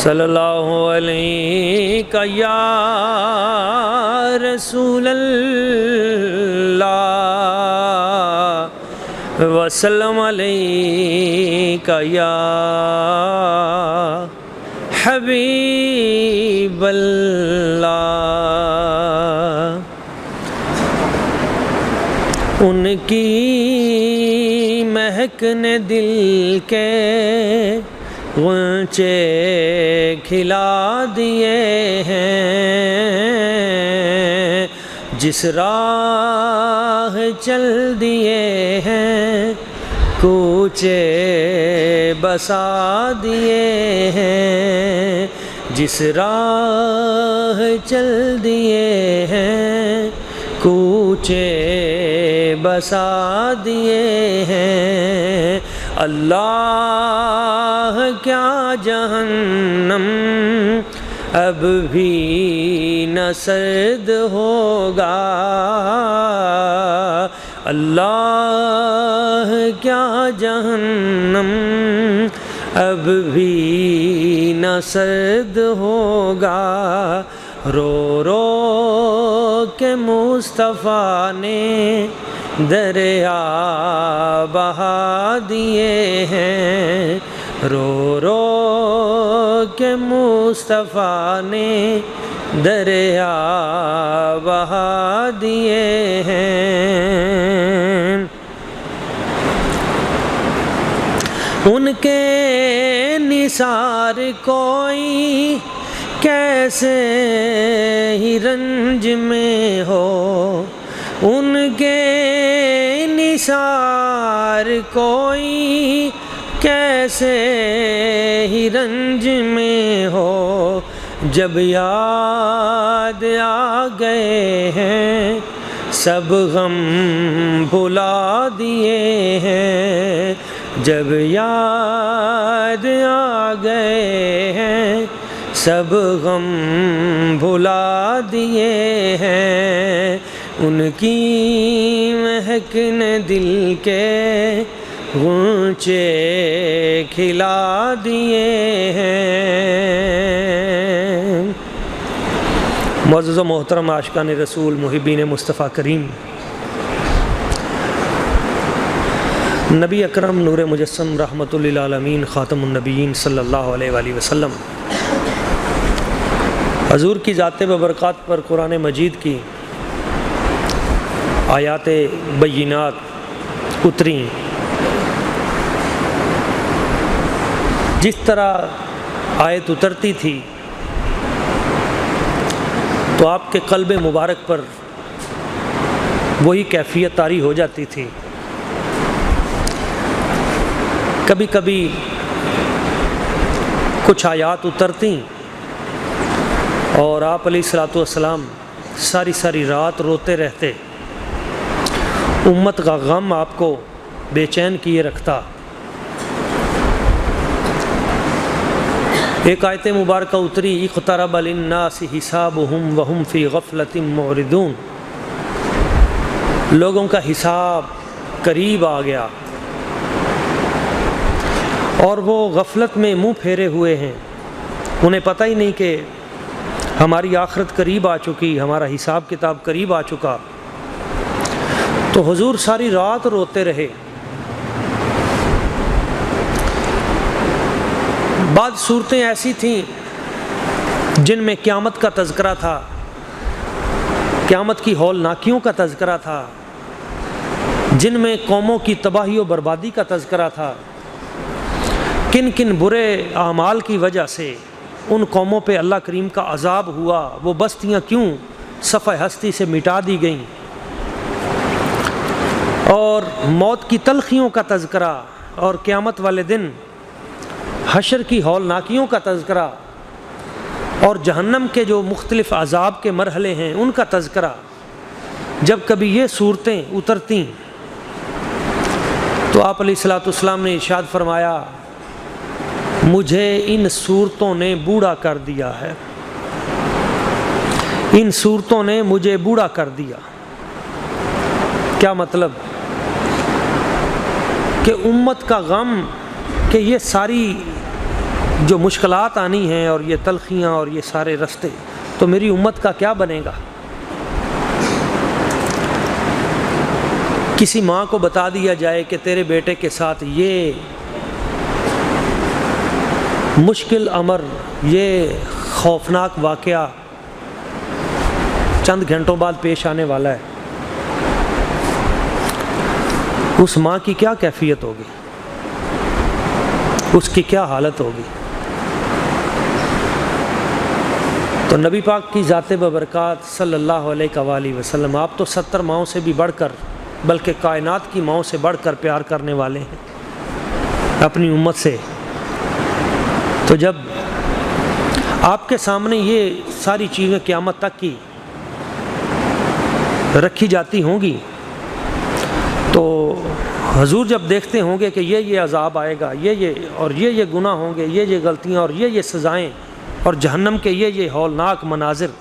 صلی اللہ علیہ یا رسول اللہ وسلم علیہ یا حبیب اللہ۔ ان کی مہک نے دل کے غنچے کھلا دیے ہیں، جس راہ چل دیے ہیں کوچے بسا دیے ہیں، جس راہ چل دیے ہیں کوچے بسا دیے ہیں۔ اللہ کیا جہنم اب بھی نہ سرد ہوگا، اللہ کیا جہنم اب بھی نہ سرد ہوگا۔ رو رو کے مصطفیٰ نے دریا بہا دیے ہیں، رو رو کے مصطفیٰ نے دریا بہا دیے ہیں۔ ان کے نثار کوئی کیسے ہی رنج میں ہو، ان کے نثار کوئی کیسے ہی رنج میں ہو، جب یاد آ گئے ہیں سب غم بھلا دیے ہیں، جب یاد آ گئے ہیں سب غم بھلا دیے ہیں۔ ان کی مہک نے دل کے غنچے کھلا دیے ہیں۔ معزز و محترم عاشقان رسول، محبین مصطفیٰ کریم، نبی اکرم نور مجسم رحمۃ للعالمین خاتم النبیین صلی اللہ علیہ وآلہ وسلم حضور کی ذات ببرکات پر قرآن مجید کی آیات بینات اتریں۔ جس طرح آیت اترتی تھی تو آپ کے قلب مبارک پر وہی کیفیت طاری ہو جاتی تھی۔ کبھی کبھی کچھ آیات اترتیں اور آپ علیہ الصلوۃ والسلام ساری رات روتے رہتے، امت کا غم آپ کو بے چین کیے رکھتا۔ ایک آیت مبارکہ اتری، اقترب للناس حسابهم وهم فی غفلۃ معرضون، لوگوں کا حساب قریب آ گیا اور وہ غفلت میں منہ پھیرے ہوئے ہیں، انہیں پتہ ہی نہیں کہ ہماری آخرت قریب آ چکی، ہمارا حساب کتاب قریب آ چکا۔ تو حضور ساری رات روتے رہے۔ بعض صورتیں ایسی تھیں جن میں قیامت کا تذکرہ تھا، قیامت کی ہولناکیوں کا تذکرہ تھا، جن میں قوموں کی تباہی و بربادی کا تذکرہ تھا، کن کن برے اعمال کی وجہ سے ان قوموں پہ اللہ کریم کا عذاب ہوا، وہ بستیاں کیوں صفحہ ہستی سے مٹا دی گئیں، اور موت کی تلخیوں کا تذکرہ، اور قیامت والے دن حشر کی ہولناکیوں کا تذکرہ، اور جہنم کے جو مختلف عذاب کے مرحلے ہیں ان کا تذکرہ۔ جب کبھی یہ صورتیں اترتیں تو آپ علیہ الصلوۃ والسلام نے ارشاد فرمایا، مجھے ان صورتوں نے بوڑھا کر دیا ہے، ان صورتوں نے مجھے بوڑھا کر دیا۔ کیا مطلب؟ کہ امت کا غم کہ یہ ساری جو مشکلات آنی ہیں اور یہ تلخیاں اور یہ سارے رستے، تو میری امت کا کیا بنے گا؟ کسی ماں کو بتا دیا جائے کہ تیرے بیٹے کے ساتھ یہ مشکل امر، یہ خوفناک واقعہ چند گھنٹوں بعد پیش آنے والا ہے، اس ماں کی کیا کیفیت ہوگی، اس کی کیا حالت ہوگی؟ تو نبی پاک کی ذات ببرکات صلی اللہ علیہ وآلہ وسلم، آپ تو 70 ماؤں سے بھی بڑھ کر، بلکہ کائنات کی ماؤں سے بڑھ کر پیار کرنے والے ہیں اپنی امت سے۔ تو جب آپ کے سامنے یہ ساری چیزیں قیامت تک کی رکھی جاتی ہوں گی، تو حضور جب دیکھتے ہوں گے کہ یہ عذاب آئے گا، یہ گناہ ہوں گے، یہ غلطیاں اور یہ سزائیں، اور جہنم کے یہ ہولناک مناظر،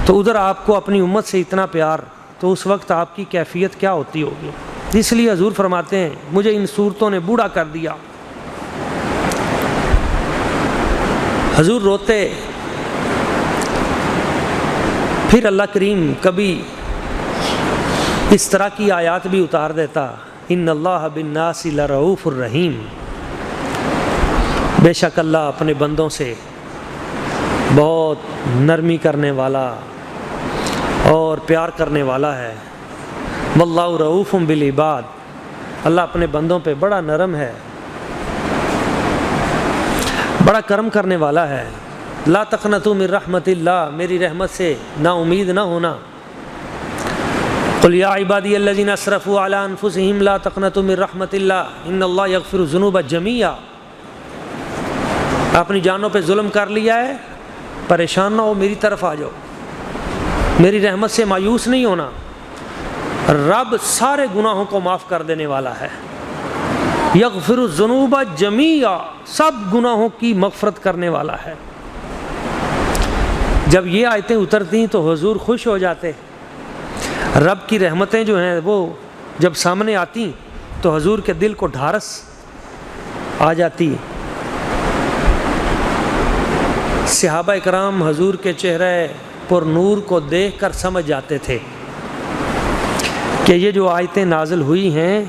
تو ادھر آپ کو اپنی امت سے اتنا پیار، تو اس وقت آپ کی کیفیت کیا ہوتی ہوگی؟ اس لیے حضور فرماتے ہیں مجھے ان صورتوں نے بوڑھا کر دیا۔ حضور روتے، پھر اللہ کریم کبھی اس طرح کی آیات بھی اتار دیتا، ان اللہ بالناس لرؤوف الرحیم، بے شک اللہ اپنے بندوں سے بہت نرمی کرنے والا اور پیار کرنے والا ہے۔ واللہ رؤوف بالعباد، اللہ اپنے بندوں پہ بڑا نرم ہے، بڑا کرم کرنے والا ہے۔ لا تقنطوا من رحمت اللہ، میری رحمت سے نا امید نہ ہونا۔ قل یا عبادی الذین اسرفوا علی انفسہم لا تقنطوا من رحمت اللہ ان اللہ یغفر الذنوب جمیعا۔ اپنی جانوں پہ ظلم کر لیا ہے، پریشان نہ ہو، میری طرف آ جاؤ، میری رحمت سے مایوس نہیں ہونا۔ رب سارے گناہوں کو معاف کر دینے والا ہے، یغفر الذنوب جمیعا، سب گناہوں کی مغفرت کرنے والا ہے۔ جب یہ آیتیں اترتی تو حضور خوش ہو جاتے، رب کی رحمتیں جو ہیں وہ جب سامنے آتی تو حضور کے دل کو ڈھارس آ جاتی۔ صحابہ کرام حضور کے چہرے پر نور کو دیکھ کر سمجھ جاتے تھے کہ یہ جو آیتیں نازل ہوئی ہیں،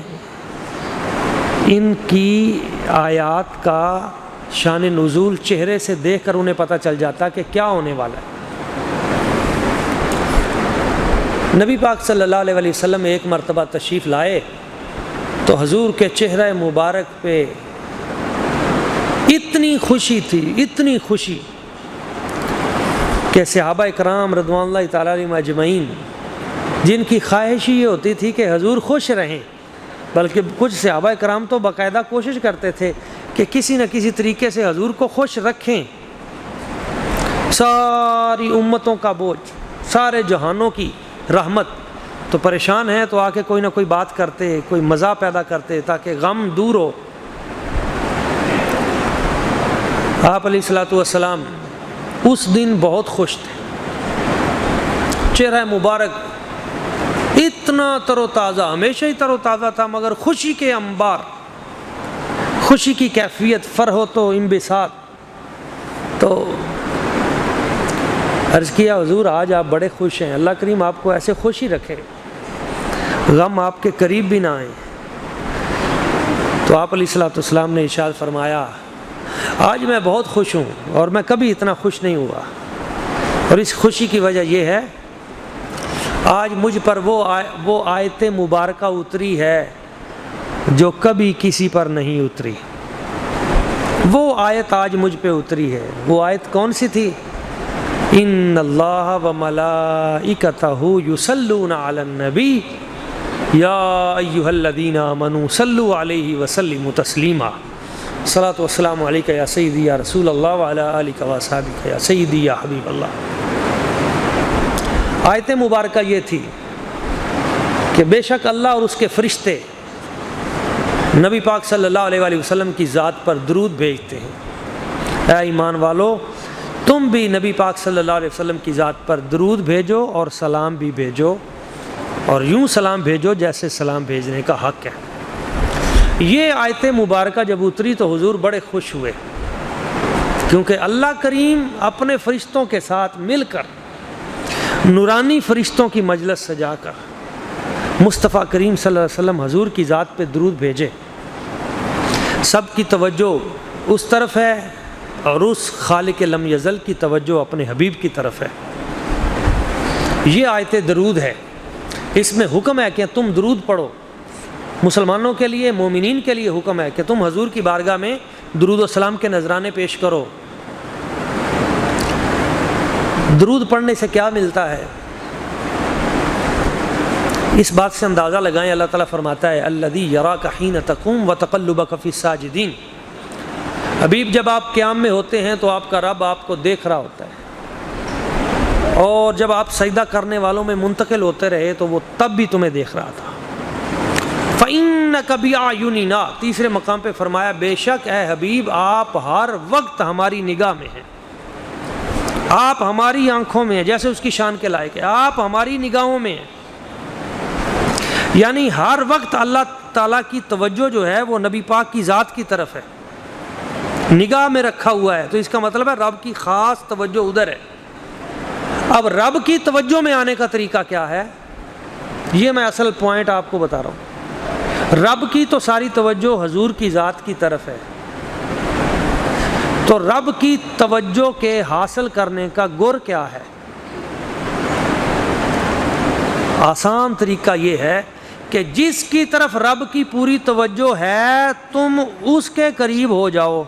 ان کی آیات کا شان نزول چہرے سے دیکھ کر انہیں پتہ چل جاتا کہ کیا ہونے والا ہے۔ نبی پاک صلی اللہ علیہ وسلم ایک مرتبہ تشریف لائے تو حضور کے چہرہ مبارک پہ اتنی خوشی تھی، اتنی خوشی کہ صحابہ کرام رضوان اللہ تعالیٰ علیہم اجمعین، جن کی خواہش یہ ہوتی تھی کہ حضور خوش رہیں، بلکہ کچھ صحابہ کرام تو باقاعدہ کوشش کرتے تھے کہ کسی نہ کسی طریقے سے حضور کو خوش رکھیں۔ ساری امتوں کا بوجھ، سارے جہانوں کی رحمت، تو پریشان ہیں تو آ کے کوئی نہ کوئی بات کرتے، کوئی مزہ پیدا کرتے تاکہ غم دور ہو۔ آپ علیہ الصلوۃ والسلام اس دن بہت خوش تھے، چہرہ مبارک اتنا تر و تازہ، ہمیشہ ہی تر و تازہ تھا، مگر خوشی کے انبار، خوشی کی کیفیت، فرحت و انبساط۔ تو عرض کیا حضور آج آپ بڑے خوش ہیں، اللہ کریم آپ کو ایسے خوش ہی رکھے، غم آپ کے قریب بھی نہ آئیں۔ تو آپ علیہ الصلوۃ والسلام نے ارشاد فرمایا آج میں بہت خوش ہوں اور میں کبھی اتنا خوش نہیں ہوا، اور اس خوشی کی وجہ یہ ہے آج مجھ پر وہ آیت مبارکہ اتری ہے جو کبھی کسی پر نہیں اتری، وہ آیت آج مجھ پہ اتری ہے۔ وہ آیت کون سی تھی؟ ان اللہ وملائکتہ یصلون علی النبی یا ایھا الذین آمنوا صلوا علیہ وسلموا تسلیما، صلاۃ والسلام علیک یا سیدی یا رسول اللہ وعلی آلک واصحابک یا سیدی یا حبیب اللہ۔ آیت مبارکہ یہ تھی کہ بے شک اللہ اور اس کے فرشتے نبی پاک صلی اللہ علیہ وآلہ وسلم کی ذات پر درود بھیجتے ہیں۔ اے ایمان والو، تم بھی نبی پاک صلی اللہ علیہ وسلم کی ذات پر درود بھیجو اور سلام بھی بھیجو، اور یوں سلام بھیجو جیسے سلام بھیجنے کا حق ہے۔ یہ آیت مبارکہ جب اتری تو حضور بڑے خوش ہوئے، کیونکہ اللہ کریم اپنے فرشتوں کے ساتھ مل کر نورانی فرشتوں کی مجلس سجا کر مصطفیٰ کریم صلی اللہ علیہ وسلم حضور کی ذات پہ درود بھیجے۔ سب کی توجہ اس طرف ہے اور اس خالق لم یزل کی توجہ اپنے حبیب کی طرف ہے۔ یہ آیت درود ہے، اس میں حکم ہے کہ تم درود پڑھو۔ مسلمانوں کے لیے، مومنین کے لیے حکم ہے کہ تم حضور کی بارگاہ میں درود و سلام کے نذرانے پیش کرو۔ درود پڑھنے سے کیا ملتا ہے؟ اس بات سے اندازہ لگائیں، اللہ تعالیٰ فرماتا ہے الذی یراک حین تقوم وتقلبک فی الساجدین۔ حبیب جب آپ قیام میں ہوتے ہیں تو آپ کا رب آپ کو دیکھ رہا ہوتا ہے، اور جب آپ سجدہ کرنے والوں میں منتقل ہوتے رہے تو وہ تب بھی تمہیں دیکھ رہا تھا۔ فَإِنَّكَ بِأَعْيُنِنَا، تیسرے مقام پہ فرمایا بے شک اے حبیب آپ ہر وقت ہماری نگاہ میں ہیں، آپ ہماری آنکھوں میں ہیں، جیسے اس کی شان کے لائق ہے، آپ ہماری نگاہوں میں ہیں۔ یعنی ہر وقت اللہ تعالیٰ کی توجہ جو ہے وہ نبی پاک کی ذات کی طرف ہے، نگاہ میں رکھا ہوا ہے، تو اس کا مطلب ہے رب کی خاص توجہ ادھر ہے۔ اب رب کی توجہ میں آنے کا طریقہ کیا ہے؟ یہ میں اصل پوائنٹ آپ کو بتا رہا ہوں۔ رب کی تو ساری توجہ حضور کی ذات کی طرف ہے، تو رب کی توجہ کے حاصل کرنے کا گر کیا ہے؟ آسان طریقہ یہ ہے کہ جس کی طرف رب کی پوری توجہ ہے تم اس کے قریب ہو جاؤ۔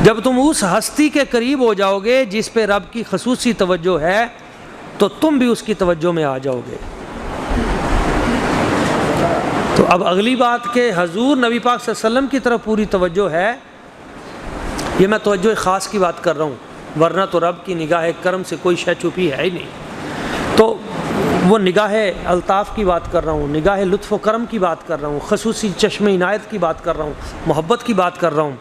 جب تم اس ہستی کے قریب ہو جاؤ گے جس پہ رب کی خصوصی توجہ ہے تو تم بھی اس کی توجہ میں آ جاؤ گے۔ تو اب اگلی بات کہ حضور نبی پاک صلی اللہ علیہ وسلم کی طرف پوری توجہ ہے، یہ میں توجہ خاص کی بات کر رہا ہوں، ورنہ تو رب کی نگاہ کرم سے کوئی شے چھپی ہے ہی نہیں۔ تو وہ نگاہ الطاف کی بات کر رہا ہوں، نگاہ لطف و کرم کی بات کر رہا ہوں، خصوصی چشم عنایت کی بات کر رہا ہوں، محبت کی بات کر رہا ہوں،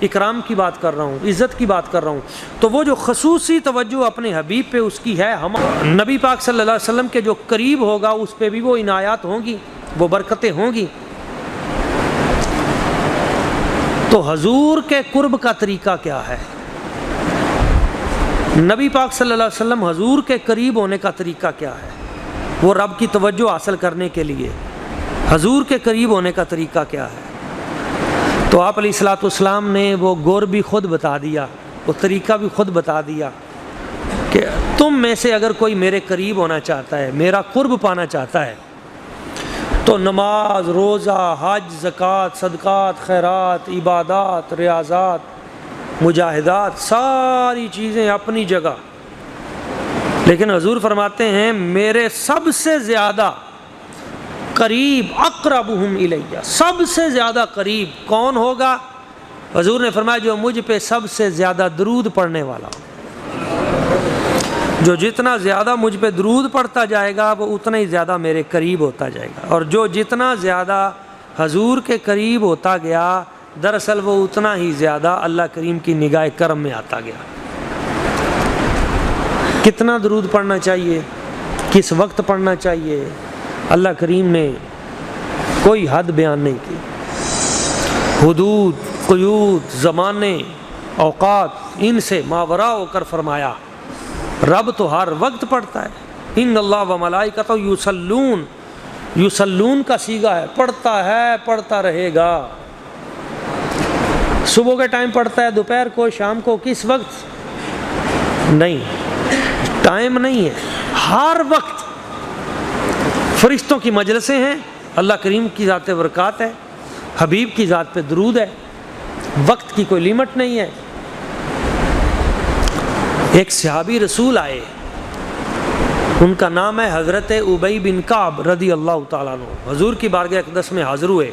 اکرام کی بات کر رہا ہوں، عزت کی بات کر رہا ہوں۔ تو وہ جو خصوصی توجہ اپنے حبیب پہ اس کی ہے، ہم نبی پاک صلی اللہ علیہ وسلم کے جو قریب ہوگا اس پہ بھی وہ عنایات ہوں گی، وہ برکتیں ہوں گی۔ تو حضور کے قرب کا طریقہ کیا ہے؟ نبی پاک صلی اللہ علیہ وسلم حضور کے قریب ہونے کا طریقہ کیا ہے؟ وہ رب کی توجہ حاصل کرنے کے لیے حضور کے قریب ہونے کا طریقہ کیا ہے؟ تو آپ علیہ الصلوۃ والسلام نے وہ گور بھی خود بتا دیا، وہ طریقہ بھی خود بتا دیا کہ تم میں سے اگر کوئی میرے قریب ہونا چاہتا ہے، میرا قرب پانا چاہتا ہے، تو نماز، روزہ، حج، زکوٰۃ، صدقات، خیرات، عبادات، ریاضات، مجاہدات، ساری چیزیں اپنی جگہ، لیکن حضور فرماتے ہیں میرے سب سے زیادہ قریب اقربہم الیہ، سب سے زیادہ قریب کون ہوگا؟ حضور نے فرمایا جو مجھ پہ سب سے زیادہ درود پڑھنے والا ہو۔ جو جتنا زیادہ مجھ پہ درود پڑھتا جائے گا وہ اتنا ہی زیادہ میرے قریب ہوتا جائے گا، اور جو جتنا زیادہ حضور کے قریب ہوتا گیا دراصل وہ اتنا ہی زیادہ اللہ کریم کی نگاہ کرم میں آتا گیا۔ کتنا درود پڑھنا چاہیے، کس وقت پڑھنا چاہیے، اللہ کریم نے کوئی حد بیان نہیں کی۔ حدود، قیود، زمانے، اوقات، ان سے ماورا ہو کر فرمایا رب تو ہر وقت پڑھتا ہے۔ ان اللہ و ملائکتہ یصلون، یصلون کا صیغہ ہے، پڑھتا ہے، پڑھتا رہے گا۔ صبح کے ٹائم پڑھتا ہے، دوپہر کو، شام کو، کس وقت نہیں، ٹائم نہیں ہے، ہر وقت فرشتوں کی مجلسیں ہیں، اللہ کریم کی ذات برکات ہے، حبیب کی ذات پہ درود ہے، وقت کی کوئی لیمٹ نہیں ہے۔ ایک صحابی رسول آئے، ان کا نام ہے حضرت ابی بن کعب رضی اللہ تعالیٰ عنہ، حضور کی بارگاہ اقدس میں حاضر ہوئے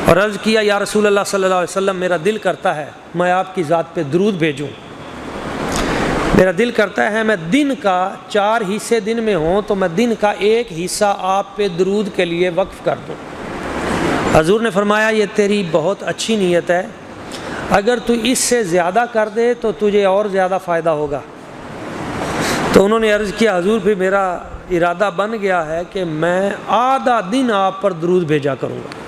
اور عرض کیا یا رسول اللہ صلی اللہ علیہ وسلم میرا دل کرتا ہے میں آپ کی ذات پہ درود بھیجوں، میرا دل کرتا ہے میں دن کا 4 حصے دن میں ہوں تو میں دن کا 1 حصہ آپ پہ درود کے لیے وقف کر دوں۔ حضور نے فرمایا یہ تیری بہت اچھی نیت ہے، اگر تو اس سے زیادہ کر دے تو تجھے اور زیادہ فائدہ ہوگا۔ تو انہوں نے عرض کیا حضور پھر میرا ارادہ بن گیا ہے کہ میں آدھا دن آپ پر درود بھیجا کروں گا،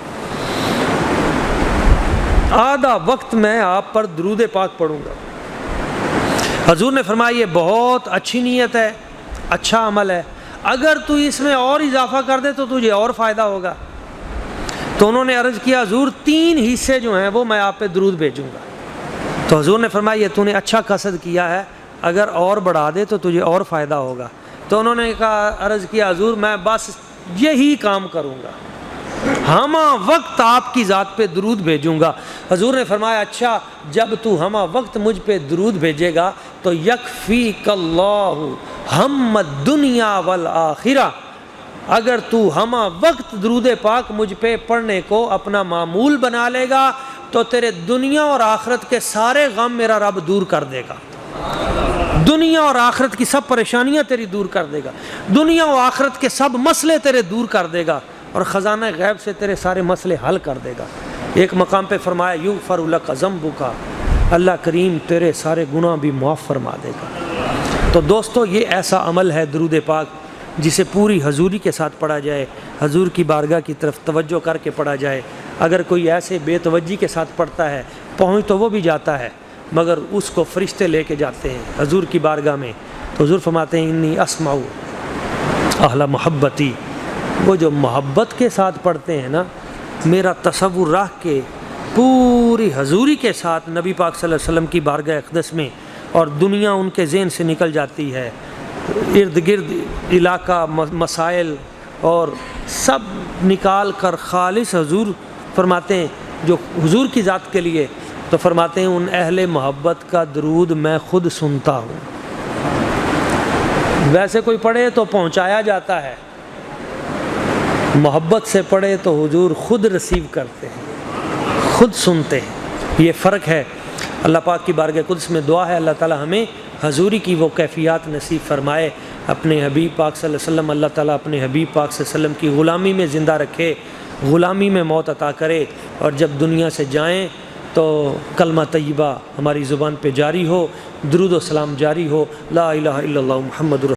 آدھا وقت میں آپ پر درود پاک پڑھوں گا۔ حضور نے فرمایا یہ بہت اچھی نیت ہے، اچھا عمل ہے، اگر تو اس میں اور اضافہ کر دے تو تجھے اور فائدہ ہوگا۔ تو انہوں نے عرض کیا حضور 3 حصے جو ہیں وہ میں آپ پہ درود بھیجوں گا۔ تو حضور نے فرمایا یہ تو نے اچھا قصد کیا ہے، اگر اور بڑھا دے تو تجھے اور فائدہ ہوگا۔ تو انہوں نے کہا، عرض کیا حضور میں بس یہی کام کروں گا، ہمہ وقت آپ کی ذات پہ درود بھیجوں گا۔ حضور نے فرمایا اچھا جب تو ہمہ وقت مجھ پہ درود بھیجے گا تو یکفیک اللہ ہم الدنیا والآخرہ، اگر تو ہمہ وقت درود پاک مجھ پہ پڑھنے کو اپنا معمول بنا لے گا تو تیرے دنیا اور آخرت کے سارے غم میرا رب دور کر دے گا، دنیا اور آخرت کی سب پریشانیاں تیری دور کر دے گا، دنیا اور آخرت کے سب مسئلے تیرے دور کر دے گا، اور خزانہ غیب سے تیرے سارے مسئلے حل کر دے گا۔ ایک مقام پہ فرمایا یغفر لک ذنبک، اللہ کریم تیرے سارے گناہ بھی معاف فرما دے گا۔ تو دوستو یہ ایسا عمل ہے درود پاک جسے پوری حضوری کے ساتھ پڑھا جائے، حضور کی بارگاہ کی طرف توجہ کر کے پڑھا جائے۔ اگر کوئی ایسے بے توجہی کے ساتھ پڑھتا ہے، پہنچ تو وہ بھی جاتا ہے مگر اس کو فرشتے لے کے جاتے ہیں حضور کی بارگاہ میں، تو حضور فرماتے ہیں انی اسمع اہل محبتی، وہ جو محبت کے ساتھ پڑھتے ہیں نا، میرا تصور رکھ کے پوری حضوری کے ساتھ نبی پاک صلی اللہ علیہ وسلم کی بارگاہ اقدس میں، اور دنیا ان کے ذہن سے نکل جاتی ہے، ارد گرد علاقہ مسائل اور سب نکال کر خالص حضور فرماتے ہیں جو حضور کی ذات کے لیے، تو فرماتے ہیں ان اہل محبت کا درود میں خود سنتا ہوں۔ ویسے کوئی پڑھے تو پہنچایا جاتا ہے، محبت سے پڑھے تو حضور خود ریسیو کرتے ہیں، خود سنتے ہیں، یہ فرق ہے۔ اللہ پاک کی بارگاہ قدس میں دعا ہے اللہ تعالی ہمیں حضوری کی وہ کیفیات نصیب فرمائے، اپنے حبیب پاک صلی اللہ علیہ وسلم، اللہ تعالیٰ اپنے حبیب پاک صلی اللہ علیہ وسلم کی غلامی میں زندہ رکھے، غلامی میں موت عطا کرے، اور جب دنیا سے جائیں تو کلمہ طیبہ ہماری زبان پہ جاری ہو، درود و سلام جاری ہو، لا الہ الا اللہ محمد